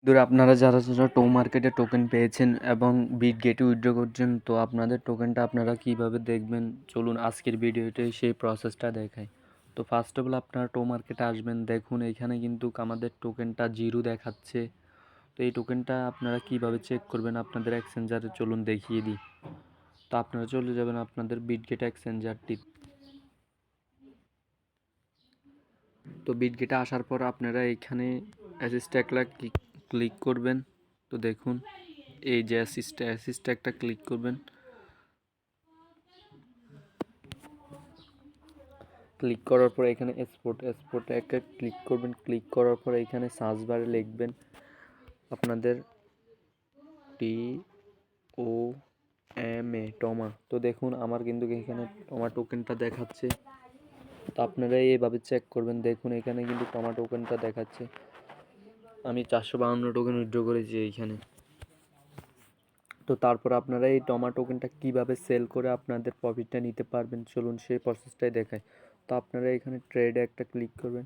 ধরো আপনারা যারা টো মার্কেটে টোকেন পেয়েছেন এবং বিটগেটে উইথড্র করছেন, তো আপনাদের টোকেনটা আপনারা কিভাবে দেখবেন চলুন আজকের ভিডিওতে সেই প্রসেসটা দেখাই। তো ফার্স্ট অফ অল আপনারা টো মার্কেটে আসবেন, দেখুন এখানে কিন্তু আমাদের টোকেনটা জিরো দেখাচ্ছে। তো এই টোকেনটা আপনারা কিভাবে চেক করবেন আপনাদের এক্সচেঞ্জারে চলুন দেখিয়ে দিই। তো আপনারা চলে যাবেন আপনাদের বিটগেট এক্সচেঞ্জারটি। তো বিটগেটে আসার পর আপনারা এখানে অ্যাসিস্ট্যাকলা ক্লিক করবেন। তো দেখুন এই যে অ্যাসিস্ট্যাকটা ক্লিক করবেন। ক্লিক করার পর এখানে এক্সপোর্ট একটা ক্লিক করবেন। ক্লিক করার পর এখানে সার্চ বারে লিখবেন আপনাদের TOMA টমা। তো দেখুন আমার কিন্তু এখানে টমা টোকেনটা দেখাচ্ছে। তো আপনারা এইভাবে চেক করবেন। দেখুন এখানে কিন্তু টমা টোকেনটা দেখাচ্ছে। আমি 452 টোকেন উইথড্র করেছি এইখানে। তো তারপর আপনারা এই টমা টোকেনটা কীভাবে সেল করে আপনাদের প্রফিটটা নিতে পারবেন চলুন সেই প্রসেসটাই দেখাই। তো আপনারা এখানে ট্রেডে একটা ক্লিক করবেন।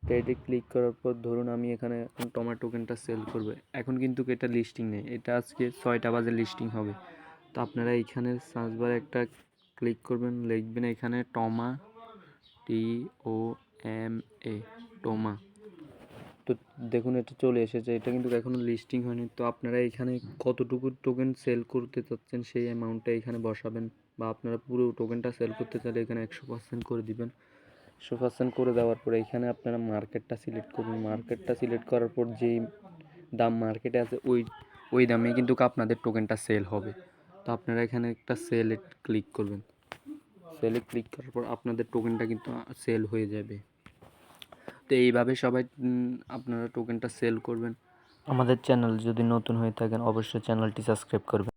ট্রেডে ক্লিক করার পর ধরুন আমি এখানে এখন টমা টোকেনটা সেল করবো। এখন কিন্তু এটা লিস্টিং নেই, এটা আজকে 6টা বাজে লিস্টিং হবে। তো আপনারা এইখানে সার্চ বারে একটা ক্লিক করবেন, লিখবেন এখানে টমা TOMA টোমা। তো দেখুন এটা চলে এসেছে, এটা কিন্তু এখনও লিস্টিং হয়নি। তো আপনারা এখানে কতটুকু টোকেন সেল করতে চাচ্ছেন সেই অ্যামাউন্টটা এখানে বসাবেন, বা আপনারা পুরো টোকেনটা সেল করতে চাইলে এখানে 100% করে দিবেন। 100% করে দেওয়ার পরে এখানে আপনারা মার্কেটটা সিলেক্ট করবেন। মার্কেটটা সিলেক্ট করার পর যেই দাম মার্কেটে আছে ওই দামে কিন্তু আপনাদের টোকেনটা সেল হবে। তো আপনারা এখানে একটা সেলে ক্লিক করবেন। সেলে ক্লিক করার পর আপনাদের টোকেনটা কিন্তু সেল হয়ে যাবে। তো এইভাবে সবাই আপনারা টোকেনটা সেল করবেন। আমাদের চ্যানেল যদি নতুন হয়ে থাকেন অবশ্যই চ্যানেলটি সাবস্ক্রাইব করবেন।